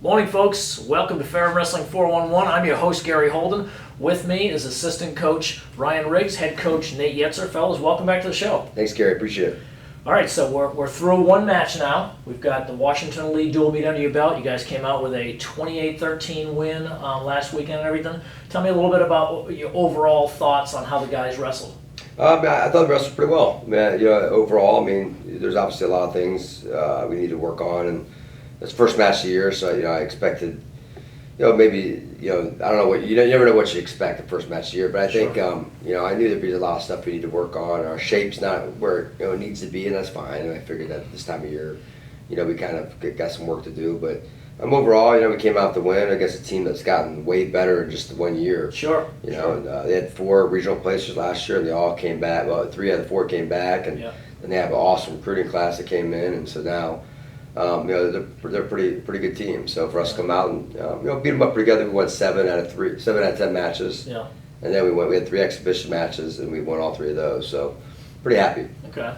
Morning, folks. Welcome to Ferrum Wrestling 411. I'm your host, Gary Holden. With me is assistant coach Ryan Riggs, head coach Nate Yetzer. Fellas, welcome back to the show. Thanks, Gary. Appreciate it. All right, so we're through one match now. We've got the Washington League dual meet under your belt. You guys came out with a 28-13 win last weekend and everything. Tell me a little bit about your overall thoughts on how the guys wrestled. I thought the wrestled pretty well. Overall, there's obviously a lot of things we need to work on, and it's the first match of the year, so I expected, maybe I don't know what you never know what you expect the first match of the year, but I think I knew there'd be a lot of stuff we need to work on. Our shape's not where it needs to be, and that's fine. And I figured that this time of year, we kind of got some work to do, but. Overall, we came out to win against a team that's gotten way better in just 1 year. Sure. They had 4 regional placers last year, and they all came back. Well, 3 out of the 4 came back, and then they have an awesome recruiting class that came in, and so now, they're a pretty good team. So for us to come out and beat them up pretty good, we won 7 out of 10 matches. Yeah. And then we had 3 exhibition matches, and we won all 3 of those. So pretty happy. Okay.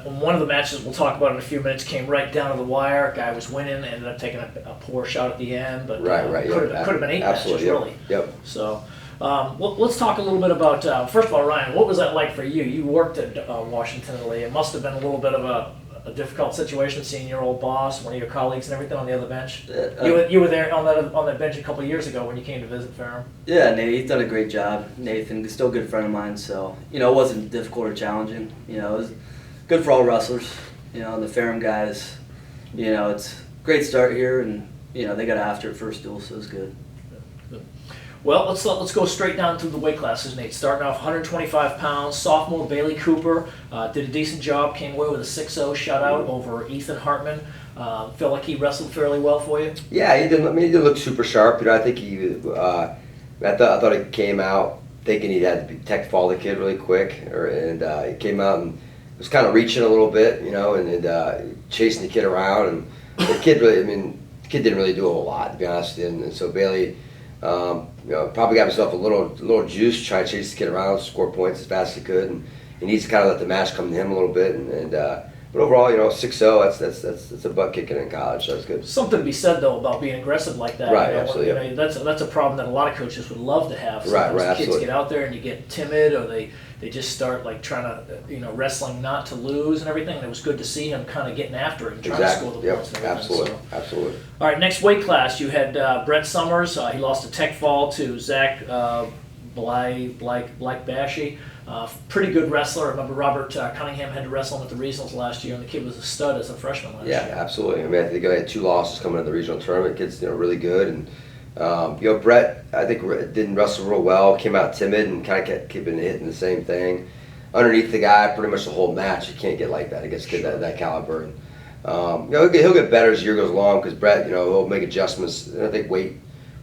One of the matches we'll talk about in a few minutes came right down to the wire. Guy was winning, ended up taking a poor shot at the end, but could have been 8 matches, really. Yep. So let's talk a little bit about, first of all, Ryan, what was that like for you? You worked at Washington Lee. It must have been a little bit of a difficult situation seeing your old boss, one of your colleagues and everything on the other bench. You were there on that bench a couple of years ago when you came to visit Ferrum. Yeah, Nate, he's done a great job. Nathan, he's still a good friend of mine, so it wasn't difficult or challenging. It was good for all wrestlers. The Ferrum guys, it's a great start here, and they got after it first duel, so it's good. Well, let's go straight down to the weight classes, Nate. Starting off 125 pounds, sophomore Bailey Cooper did a decent job, came away with a 6-0 shutout over Ethan Hartman. Feel like he wrestled fairly well for you? Yeah, he did. He did look super sharp. I think I thought he came out thinking he had to tech fall the kid really quick, and he came out and was kind of reaching a little bit, and chasing the kid around, and the kid didn't really do a whole lot, to be honest. And so Bailey, probably got himself a little juice, try to chase the kid around, score points as fast as he could, and he needs to kind of let the match come to him a little bit. But overall, 6-0, that's a butt kicking in college. So that's good. Something to be said though about being aggressive like that. Right, absolutely. That's a problem that a lot of coaches would love to have. Sometimes right, kids get out there and you get timid, or they just start like trying to wrestling not to lose and everything. And it was good to see him kind of getting after it and trying to score the points and everything. Absolutely. All right, next weight class you had Brett Summers. He lost a tech fall to Zach Blackbashy. Pretty good wrestler. I remember Robert Cunningham had to wrestle him at the regionals last year, and the kid was a stud as a freshman last year. Yeah, absolutely. I think I had 2 losses coming in the regional tournament. Kid's really good, and Brett I think didn't wrestle real well. Came out timid and kind of kept hitting the same thing underneath the guy pretty much the whole match. You can't get like that against a kid that caliber. And, he'll get better as the year goes along because Brett he'll make adjustments. And I think weight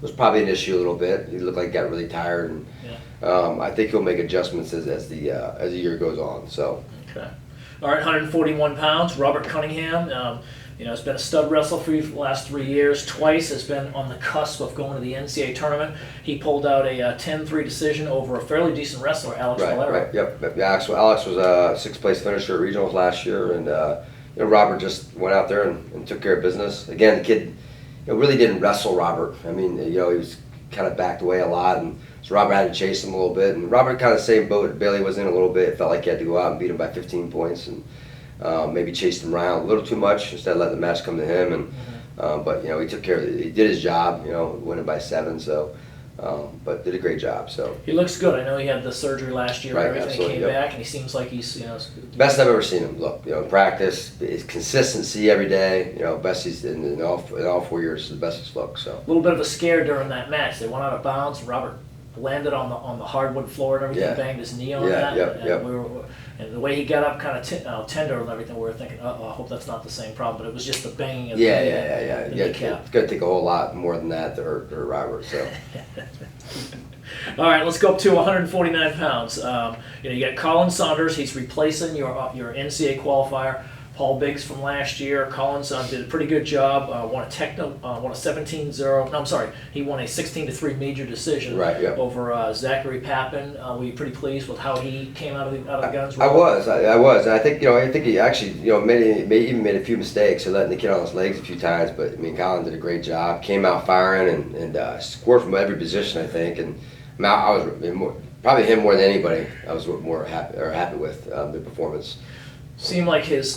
was probably an issue a little bit. He looked like he got really tired, and I think he'll make adjustments as the year goes on. So. Okay. All right, 141 pounds. Robert Cunningham. Has been a stud wrestler for you for the last 3 years. Twice has been on the cusp of going to the NCAA tournament. He pulled out a 10-3 decision over a fairly decent wrestler, Alex Valero. Right. Yep. Yeah, Alex was a 6th place finisher at regionals last year, and Robert just went out there and took care of business. Again, the kid really didn't wrestle Robert. He was kind of backed away a lot, and so Robert had to chase him a little bit. And Robert kind of the same boat Bailey was in a little bit. It felt like he had to go out and beat him by 15 points, and maybe chased him around a little too much instead of letting the match come to him. And but he took care of it. He did his job. Winning by 7. So. But did a great job. So he looks good. I know he had the surgery last year. Right, and everything absolutely, came back, and he seems like he's best I've ever seen him look. In practice, his consistency every day. Best he's in all 4 years. The best he's looked. So a little bit of a scare during that match. They went out of bounds. Robert landed on the hardwood floor and everything. Banged his knee on that. And the way he got up, kind of tender and everything, we were thinking, I hope that's not the same problem. But it was just the banging of the kneecap. It's going to take a whole lot more than that to hurt Robert. So. All right, let's go up to 149 pounds. You got Colin Saunders. He's replacing your NCAA qualifier. Paul Biggs from last year. Colin Saunders did a pretty good job. Won a 17-0. No, I'm sorry. He won a 16-3 major decision over Zachary Pappin. Were you pretty pleased with how he came out of the guns? I was, and I think he actually made a few mistakes, so letting the kid on his legs a few times. But I mean, Colin did a great job. Came out firing and scored from every position, I think. And I was probably him more than anybody. I was more happy with the performance. Seemed like his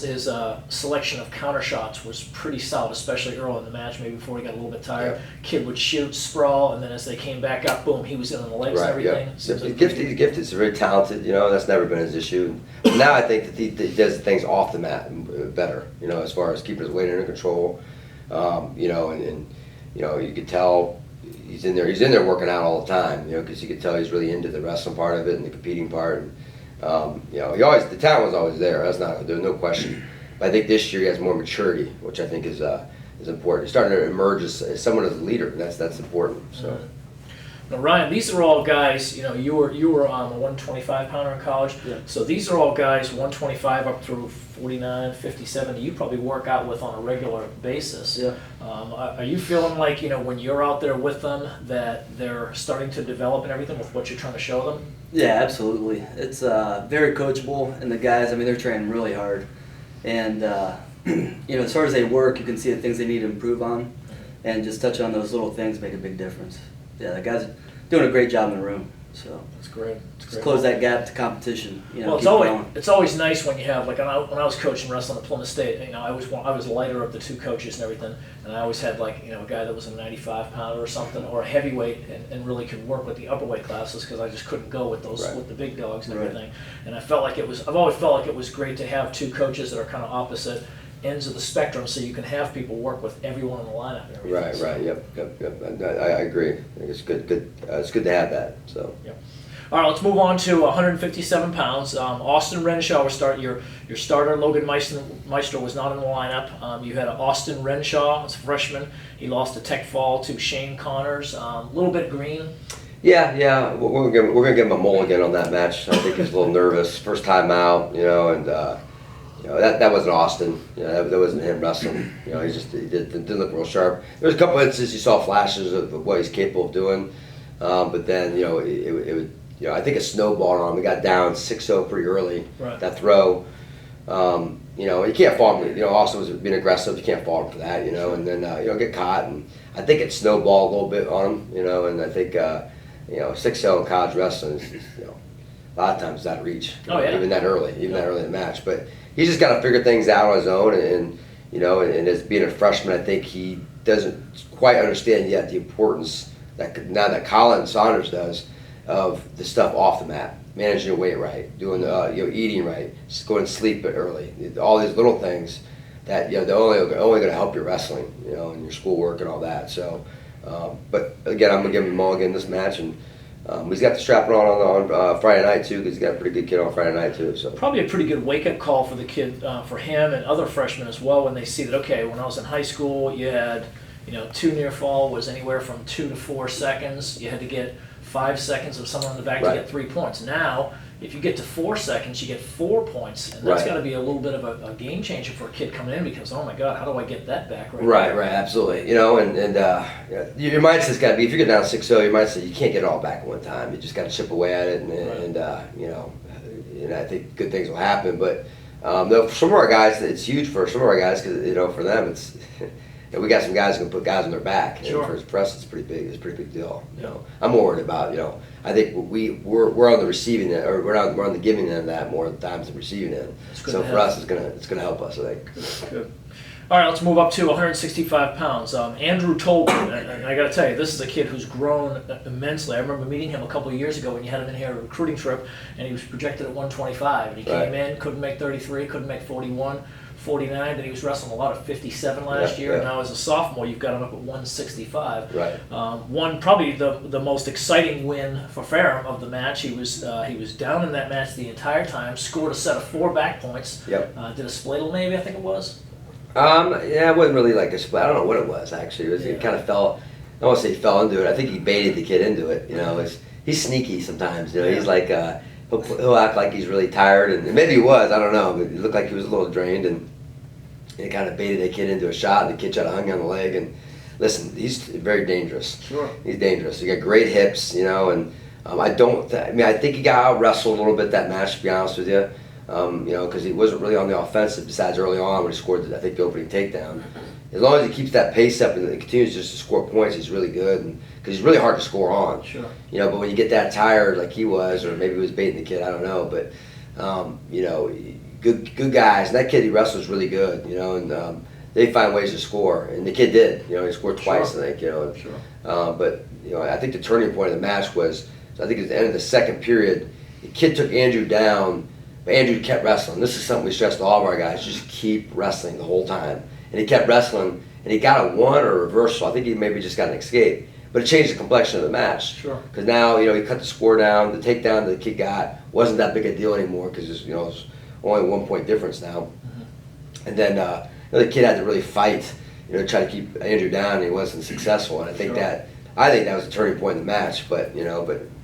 selection of counter shots was pretty solid, especially early in the match, maybe before he got a little bit tired. Yeah. Kid Kid would shoot, sprawl, and then as they came back up, boom, he was in on the legs and everything. He's gifted. He's gifted. He's very talented. That's never been his issue. But now I think that he does things off the mat better. As far as keeping his weight under control. And you could tell he's in there. He's in there working out all the time. Because you could tell he's really into the wrestling part of it and the competing part. And, the talent was always there. There's no question. But I think this year he has more maturity, which I think is important. He's starting to emerge as someone as a leader, and that's important. So. Now, Ryan, these are all guys. You were on a 125-pounder in college. Yeah. So these are all guys 125 up through 49, 57. You probably work out with on a regular basis. Yeah. Are you feeling like when you're out there with them that they're starting to develop and everything with what you're trying to show them? Yeah, absolutely. It's very coachable, and the guys, they're training really hard. And, as far as they work, you can see the things they need to improve on, and just touch on those little things make a big difference. Yeah, the guys are doing a great job in the room. So that's great. Just close that gap to competition. Well, it's always nice when you have when I was coaching wrestling at Plymouth State. I was lighter of the two coaches and everything, and I always had a guy that was a 95-pounder or something, or a heavyweight, and really could work with the upper weight classes because I just couldn't go with those with the big dogs and everything. And I've always felt like it was great to have two coaches that are kind of opposite ends of the spectrum, so you can have people work with everyone in the lineup. And everything. Right. Yep. I agree. I think it's good. It's good to have that. So. Yep. All right, let's move on to 157 pounds. Austin Renshaw was your starter. Logan Meister was not in the lineup. You had Austin Renshaw as a freshman. He lost a tech fall to Shane Connors. A little bit green. Yeah. We're gonna give him a mulligan on that match. I think he's a little nervous. First time out, and. That wasn't Austin. That wasn't him wrestling. He didn't look real sharp. There was a couple instances you saw flashes of what he's capable of doing, but then I think it snowballed on him. He got down 6-0 pretty early. Right. That throw. You can't fault him. Austin was being aggressive. You can't fault him for that. And then get caught, and I think it snowballed a little bit on him. And I think 6-0 in college wrestling is a lot of times that reach. Even that early in the match, but. He's just got to figure things out on his own, and as being a freshman, I think he doesn't quite understand yet the importance now that Colin Saunders does of the stuff off the mat, managing your weight right, doing eating right, just going to sleep early, all these little things that they're only going to help your wrestling, and your schoolwork and all that. So, but again, I'm gonna give him a mulligan this match, and. He's got the strap on Friday night too, because he's got a pretty good kid on Friday night too. So probably a pretty good wake-up call for the kid, for him and other freshmen as well, when they see that when I was in high school, you had 2 near fall was anywhere from 2 to 4 seconds. You had to get 5 seconds of someone in the back to get 3 points. Now, if you get to 4 seconds, you get 4 points, and that's got to be a little bit of a game changer for a kid coming in, because oh my God, how do I get that back right? Right, absolutely. And your mindset's got to be, if you get down 6-0, your mindset, you can't get it all back at one time. You just got to chip away at it, and I think good things will happen. But for some of our guys, it's huge for some of our guys, because for them it's. We got some guys who can put guys on their back. Sure. And for us, it's pretty big. It's a pretty big deal. I'm more worried about. I think we're on the receiving end, or we're on the giving end of that more times than receiving end. So for us, it's gonna help us, I think. Good. All right, let's move up to 165 pounds. Andrew Tolkien, and I got to tell you, this is a kid who's grown immensely. I remember meeting him a couple of years ago when you had him in here on a recruiting trip, and he was projected at 125, and he came in, couldn't make 33, couldn't make 41. 49, and he was wrestling a lot of 57 last year. And now as a sophomore, you've got him up at 165. Right. Won probably the most exciting win for Ferrum of the match. He was down in that match the entire time. Scored a set of 4 back points. Yep. Did a spladle maybe, I think it was. It wasn't really like a split. I don't know what it was actually. It kind of fell. I don't want to say he fell into it. I think he baited the kid into it. He's sneaky sometimes. He's like he'll act like he's really tired, and maybe he was. I don't know, but it looked like he was a little drained, and And he kind of baited the kid into a shot, and the kid tried to hung on the leg. And listen, he's very dangerous. Sure. He's dangerous. He got great hips, and I think he got out wrestled a little bit that match, to be honest with you. Because he wasn't really on the offensive besides early on when he scored, I think, the opening takedown. As long as he keeps that pace up and continues just to score points, he's really good. Because he's really hard to score on. Sure. But when you get that tired like he was, or maybe he was baiting the kid, I don't know. But, good guys. And that kid he wrestles really good, and they find ways to score. And the kid did. He scored twice, Sure. I think, Sure. But, I think the turning point of the match was, I think at the end of the second period, the kid took Andrew down, but Andrew kept wrestling. This is something we stress to all of our guys, just keep wrestling the whole time. And he kept wrestling, and he got a one or a reversal. I think he maybe just got an escape. But it changed the complexion of the match. Sure. Because now, he cut the score down. The takedown that the kid got wasn't that big a deal anymore because it's, it's only 1 point difference now. Mm-hmm. And then the kid had to really fight, try to keep Andrew down, and he wasn't successful. And I think that was a turning point in the match. But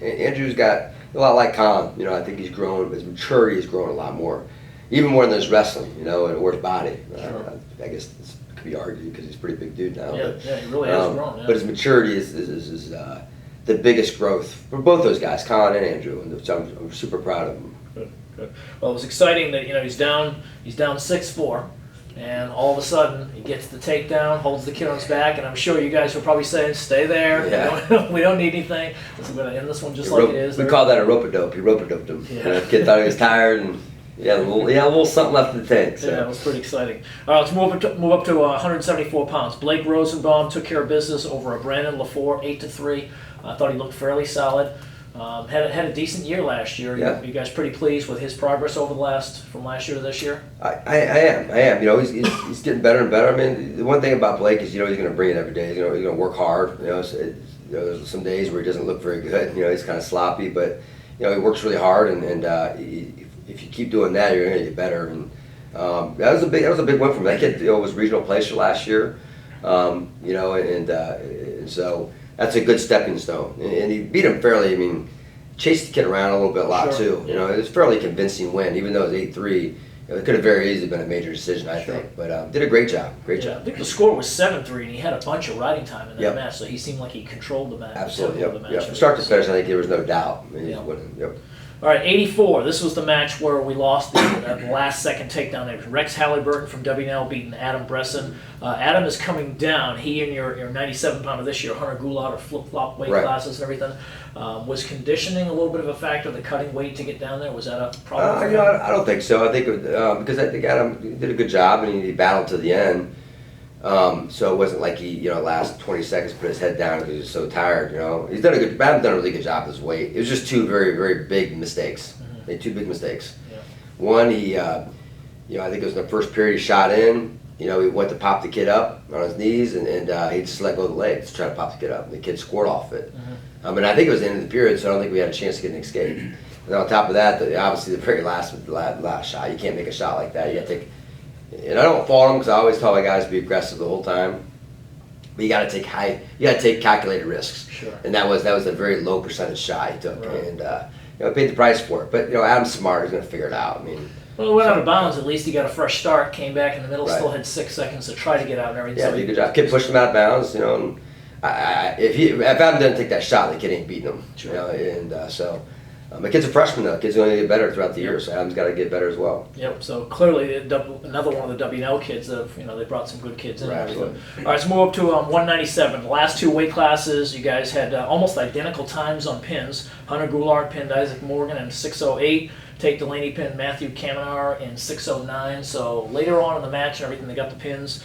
Andrew's got a lot like Colin. I think he's grown. His maturity has grown a lot more, even more than his wrestling. Or his body. Sure. I guess this could be argued because he's a pretty big dude now. Yeah, But, he really has grown. Yeah. But his maturity is the biggest growth for both those guys, Colin and Andrew, and so I'm super proud of them. Good. Well, it was exciting that he's down 6-4, and all of a sudden he gets the takedown, holds the kid on his back, and I'm sure you guys were probably saying, "Stay there. Yeah. We don't need anything. We're going to end this one just like it is." We call that a rope-a-dope. He rope-a-doped him. Yeah. The kid thought he was tired, and he had a little something left in the tank. So. Yeah, it was pretty exciting. All right, let's move up to 174 pounds. Blake Rosenbaum took care of business over a Brandon LaFour, 8-3. I thought he looked fairly solid. Had a decent year last year. Yeah. You guys pretty pleased with his progress from last year to this year? I am. He's getting better and better. I mean, the one thing about Blake is, he's going to bring it every day. He's going to work hard. So there's some days where he doesn't look very good. He's kind of sloppy, but he works really hard. And if you keep doing that, you're going to get better. And that was a big win for him. That kid was regional placer last year. And so. That's a good stepping stone, and he beat him fairly. I mean, chased the kid around a little lot Sure. too. It was a fairly convincing win, even though it was 8-3. It could have very easily been a major decision, I think. But did a great job. I think the score was 7-3, and he had a bunch of riding time in that match, so he seemed like he controlled the match. Absolutely. The match. From start to finish, I think there was no doubt. I mean, Yep. All right, 84. This was the match where we lost the last-second takedown. There was Rex Halliburton from WNL beating Adam Bresson. Adam is coming down. He and your 97-pounder this year, Hunter Goulart, or flip-flop weight classes and everything. Was conditioning a little bit of a factor, the cutting weight to get down there? Was that a problem for him? I don't think so. I think because I think Adam did a good job, and he battled to the end. So it wasn't like he, last 20 seconds put his head down because he was so tired. Adam's done a really good job with his weight. It was just two very, very big mistakes. Mm-hmm. Made two big mistakes. Yeah. One, I think it was in the first period, he shot in. He went to pop the kid up on his knees, and he just let go of the legs to try to pop the kid up. And the kid scored off it. Mm-hmm. And I think it was the end of the period, so I don't think we had a chance to get an escape. And on top of that, obviously the very last shot, you can't make a shot like that. You got to take. And I don't fault him because I always tell my guys to be aggressive the whole time. But you got to take calculated risks. Sure. And that was a very low percentage shot he took, Right. and paid the price for it. But Adam's smart; he's going to figure it out. I mean, well, it went out of bounds. At least he got a fresh start. Came back in the middle. Right. Still had 6 seconds to try to get out and everything. yeah, So did a good job. Kid pushed him out of bounds. And if Adam didn't take that shot, the kid ain't beating him. Sure. So. The kid's a freshman, though. The kid's going to get better throughout the year, so Adam's got to get better as well. Yep. So clearly, another one of the WNL kids. They brought some good kids in. Right, And everything. absolutely. All right, let's move up to 197. The last two weight classes, you guys had almost identical times on pins. Hunter Goulart pinned Isaac Morgan in 6:08. Tate Delaney pinned Matthew Kamenar in 6:09. So later on in the match and everything, they got the pins.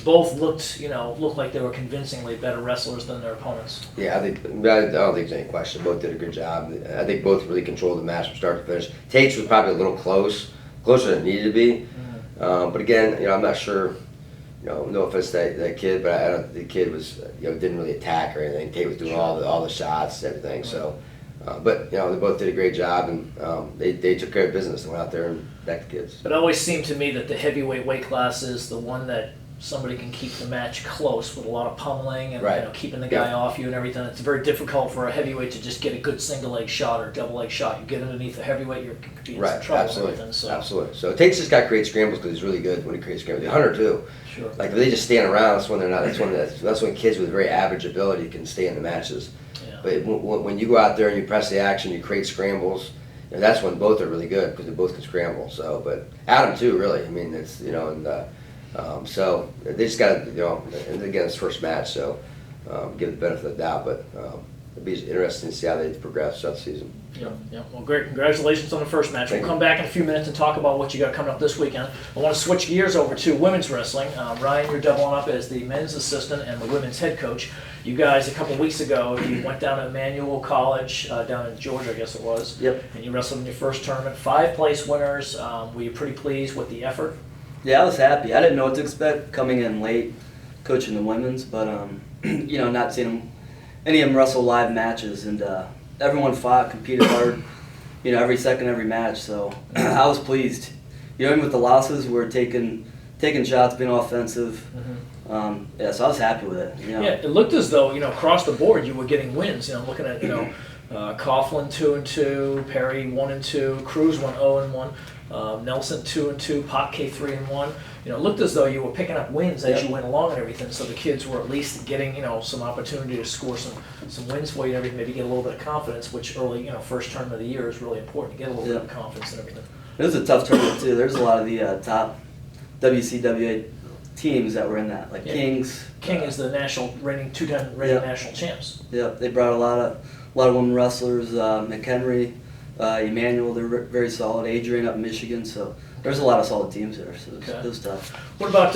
Both looked like they were convincingly better wrestlers than their opponents. Yeah, I don't think there's any question. Both did a good job. I think both really controlled the match from start to finish. Tate's was probably a little closer than it needed to be. But again, I'm not sure. No offense to that kid, but I don't think the kid was didn't really attack or anything. Tate was doing all the shots, everything. So, but they both did a great job, and they took care of business and went out there and backed the kids. It always seemed to me that the heavyweight weight class is the one that somebody can keep the match close with a lot of pummeling and Right. keeping the guy off you and everything. It's very difficult for a heavyweight to just get a good single leg shot or double leg shot. You get underneath the heavyweight, you're in some Right, trouble absolutely, and everything. So absolutely. So Tate's just got to create scrambles because he's really good when he creates scrambles. The Hunter too. sure. Like if they just stand around, that's when they're not. That's when kids with very average ability can stay in the matches. Yeah. But when you go out there and you press the action, you create scrambles. That's when both are really good because they both can scramble. So, but Adam too, really. I mean, it's so they just got and again it's first match, so give it the benefit of the doubt. But it'd be interesting to see how they progress throughout the season. Yeah. Well, great. Congratulations on the first match. We'll come back in a few minutes and talk about what you got coming up this weekend. I want to switch gears over to women's wrestling. Ryan, you're doubling up as the men's assistant and the women's head coach. You guys, a couple weeks ago, you went down to Emmanuel College down in Georgia, I guess it was. Yep. And you wrestled in your first tournament. 5 place winners. Were you pretty pleased with the effort? Yeah, I was happy. I didn't know what to expect coming in late, coaching the women's, but not seeing any of them wrestle live matches, and everyone fought, competed hard, every second, every match. So I was pleased. Even with the losses, we're taking shots, being offensive. Mm-hmm. So I was happy with it. Yeah, it looked as though across the board you were getting wins. Looking at Coughlin 2-2, Perry 1-2, Cruz went 0-1. Nelson 2-2, Potke 3-1. It looked as though you were picking up wins as you went along and everything. So the kids were at least getting some opportunity to score some wins for you and everything. Maybe get a little bit of confidence, which early first tournament of the year is really important to get a little bit of confidence and everything. It was a tough tournament too. There's a lot of the top WCWA teams that were in that, like Kings. King is the national reigning 2-10 reigning national champs. Yeah, they brought a lot of women wrestlers. McHenry. Emmanuel, they're very solid. Adrian up in Michigan, so there's a lot of solid teams there, so it was tough. What about,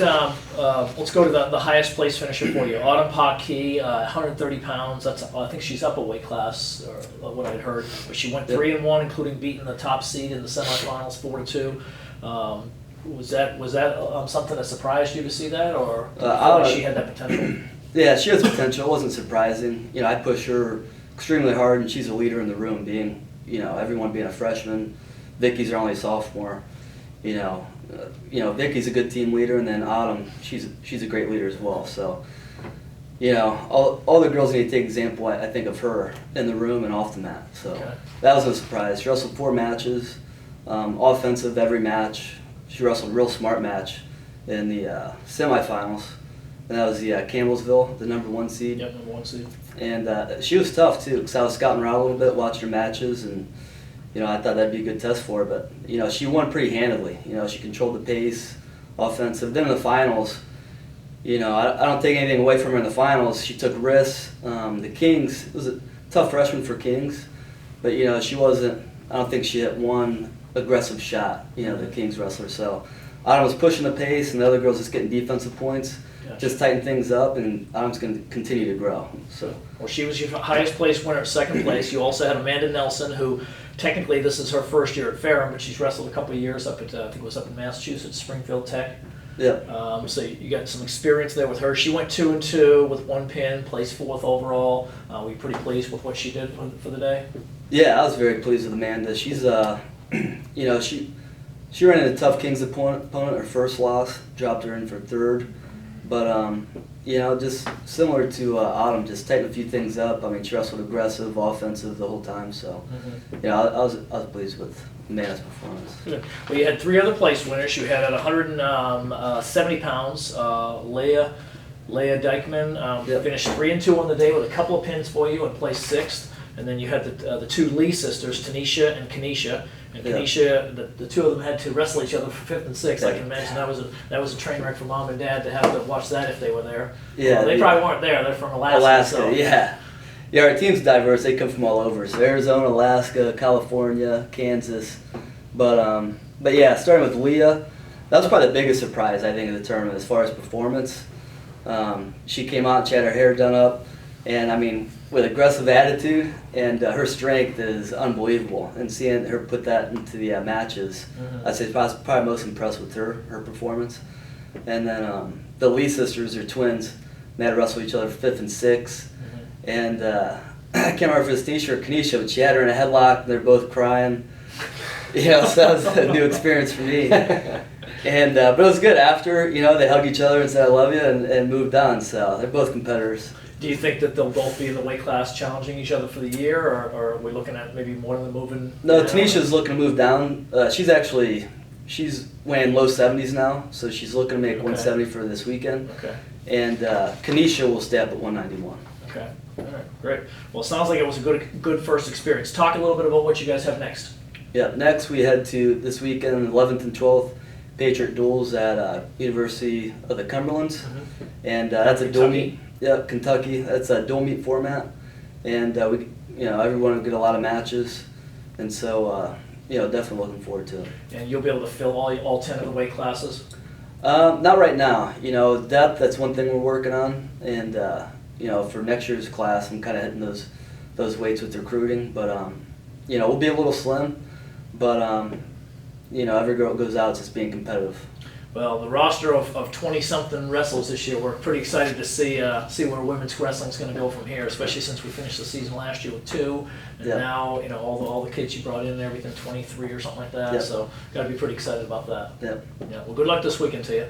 let's go to the highest place finisher for you, Autumn Potke, 130 pounds. I think she's up a weight class, or what I'd heard. But she went 3-1, including beating the top seed in the semifinals, 4-2. Was that something that surprised you to see that, or did you feel like she had that potential? Yeah, she has potential. It wasn't surprising. I push her extremely hard, and she's a leader in the room, being everyone being a freshman. Vicky's her only sophomore. Vicky's a good team leader, and then Autumn, she's a great leader as well. So, all the girls need to take example, I think, of her in the room and off the mat. So that was a surprise. She wrestled 4 matches, offensive every match. She wrestled a real smart match in the semifinals, and that was the Campbellsville, the number 1 seed. Yep, number 1 seed. And she was tough too, because I was scouting around a little bit, watching her matches, and I thought that'd be a good test for her. But she won pretty handily. She controlled the pace, offensive. Then in the finals, I don't take anything away from her in the finals. She took risks. The Kings, it was a tough freshman for Kings, but she wasn't. I don't think she hit one aggressive shot. The Kings wrestler. So Autumn was pushing the pace, and the other girls just getting defensive points. Just tighten things up, and Autumn's going to continue to grow. So, well, she was your highest place winner at second place. You also had Amanda Nelson, who technically this is her first year at Ferrum, but she's wrestled a couple of years up at I think it was up in Massachusetts, Springfield Tech. Yeah. So you got some experience there with her. She went 2-2 with 1 pin, placed 4th overall. Were you pretty pleased with what she did for the day? Yeah, I was very pleased with Amanda. She's she ran into a tough Kings opponent. Her first loss dropped her in for 3rd. But, just similar to Autumn, just tighten a few things up. I mean, she wrestled aggressive, offensive the whole time. So, I was pleased with Amanda's performance. Good. Well, you had 3 other place winners. You had at 170 pounds, Leah Dykeman finished 3-2 on the day with a couple of pins for you and placed 6th. And then you had the 2 Lee sisters, Tanisha and Kanisha. And Kanisha, the 2 of them had to wrestle each other for 5th and 6th. I can imagine that was a train wreck for Mom and Dad to have to watch that if they were there. Yeah, well, they probably weren't there. They're from Alaska. So. Yeah. Yeah, our team's diverse. They come from all over. So Arizona, Alaska, California, Kansas. But yeah, starting with Leah, that was probably the biggest surprise, I think, of the tournament as far as performance. She came out, she had her hair done up, and I mean, with aggressive attitude, and her strength is unbelievable. And seeing her put that into the matches, I'd say I was probably most impressed with her performance. And then the Lee sisters are twins. They had to wrestle each other for 5th and 6th. And I can't remember if it was Tanisha or Kanisha, but she had her in a headlock, and they're both crying. So that was a new experience for me. And but it was good after, they hugged each other and said, I love you, and moved on. So they're both competitors. Do you think that they'll both be in the weight class challenging each other for the year, or are we looking at maybe more than moving? No, Tanisha's looking to move down. She's weighing low 70s now, so she's looking to make 170 for this weekend. Okay. And Kanisha will stay up at 191. Okay. All right. Great. Well, it sounds like it was a good first experience. Talk a little bit about what you guys have next. Yeah. Next, we head to this weekend, 11th and 12th, Patriot duels at University of the Cumberlands, and that's a dual meet. Yeah, Kentucky. That's a dual meet format, and everyone will get a lot of matches, and so definitely looking forward to it. And you'll be able to fill all 10 of the weight classes. Not right now. Depth. That's one thing we're working on, and for next year's class, I'm kind of hitting those weights with recruiting. But we'll be a little slim, but every girl that goes out is just being competitive. Well, the roster of 20-something wrestlers this year, we're pretty excited to see where women's wrestling is going to go from here, especially since we finished the season last year with 2, and now all the kids you brought in and everything, 23 or something like that. Yep. So got to be pretty excited about that. Yep. Yeah. Well, good luck this weekend to you,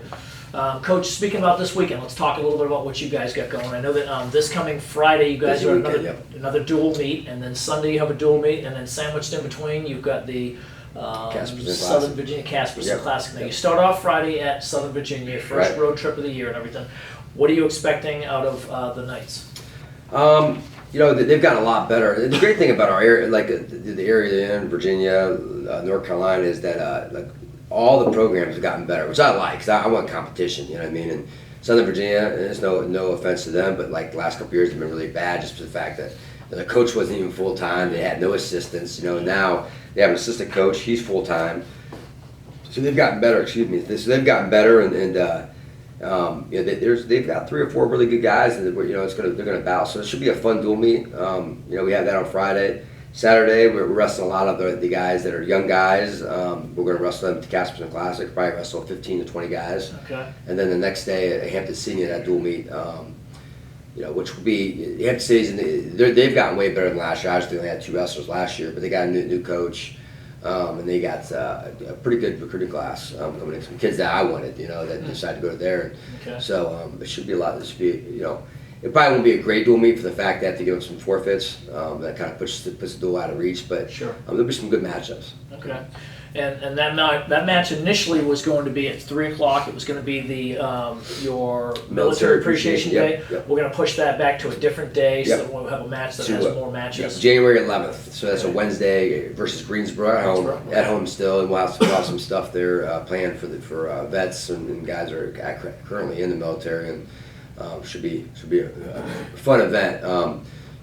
Coach. Speaking about this weekend, let's talk a little bit about what you guys got going. I know that this coming Friday you guys are another dual meet, and then Sunday you have a dual meet, and then sandwiched in between you've got the Southern Virginia Casperson Classic. Now you start off Friday at Southern Virginia, your first road trip of the year and everything. What are you expecting out of the Knights? They've gotten a lot better. The great thing about our area, like the area they're in, Virginia, North Carolina, is that all the programs have gotten better, which I like, because I want competition, you know what I mean? And Southern Virginia, there's no offense to them, but like the last couple of years have been really bad just for the fact that the coach wasn't even full-time, they had no assistants, now they have an assistant coach, he's full-time. So they've gotten better, So they've gotten better, and they've got 3 or 4 really good guys, and they're gonna battle. So it should be a fun dual meet. We have that on Friday. Saturday, we're wrestling a lot of the guys that are young guys. We're gonna wrestle them at the Casperson Classic, probably wrestle 15 to 20 guys. Okay. And then the next day at Hampton Senior, that dual meet. Which will be Hampton City's, they've gotten way better than last year. Obviously, they only had 2 wrestlers last year, but they got a new coach, and they got a pretty good recruiting class coming in. Some kids that I wanted, that decided to go there. Okay. So it should be a lot. This should be, it probably won't be a great dual meet for the fact they have to give them some forfeits. That kind of puts the dual out of reach, but sure. There'll be some good matchups. Okay. And that match initially was going to be at 3 o'clock. It was going to be your military appreciation day. Yep. We're going to push that back to a different day, so that we'll have a match that has more matches. January 11th. So that's a Wednesday versus Greensboro at home still, and we'll have some stuff there planned for vets and guys that are currently in the military, and should be a fun event.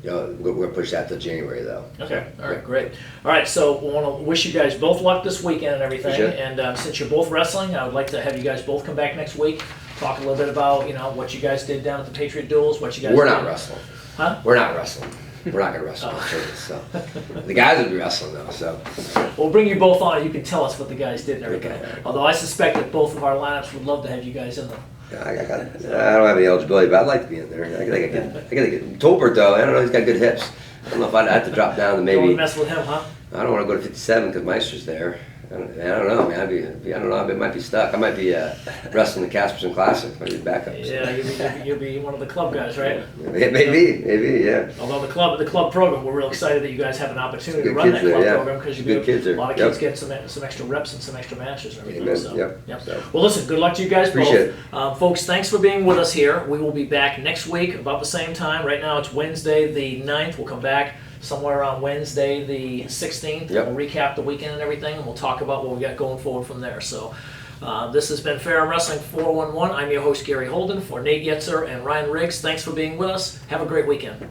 We're going to push that to January, though. Okay. All right. Great. All right. So we want to wish you guys both luck this weekend and everything. And since you're both wrestling, I would like to have you guys both come back next week, talk a little bit about what you guys did down at the Patriot Duels, what you guys. We're not wrestling. Huh? We're not wrestling. We're not going to wrestle. So the guys will be wrestling though. So we'll bring you both on, and you can tell us what the guys did and everything. Okay. Although I suspect that both of our lineups would love to have you guys in them. I don't have any eligibility, but I'd like to be in there. I gotta get Tolbert though. I don't know. He's got good hips. I don't know if I'd have to drop down to maybe. You don't want to mess with him, huh? I don't want to go to 57 because Meister's there. I don't know, man. I don't know. I might be stuck. I might be wrestling the Casperson Classic. Might be backup. Yeah, you'll be one of the club guys, right? Maybe, yeah. Although the club program, we're real excited that you guys have an opportunity to run that club program because a lot of kids get some extra reps and some extra matches and everything. So, yep. Well, listen, good luck to you guys Appreciate both. Folks, thanks for being with us here. We will be back next week about the same time. Right now it's Wednesday the 9th. We'll come back somewhere around Wednesday the 16th. We'll recap the weekend and everything, and we'll talk about what we got going forward from there. So this has been Ferrum Wrestling 411. I'm your host, Gary Holden, for Nate Yetzer and Ryan Riggs. Thanks for being with us. Have a great weekend.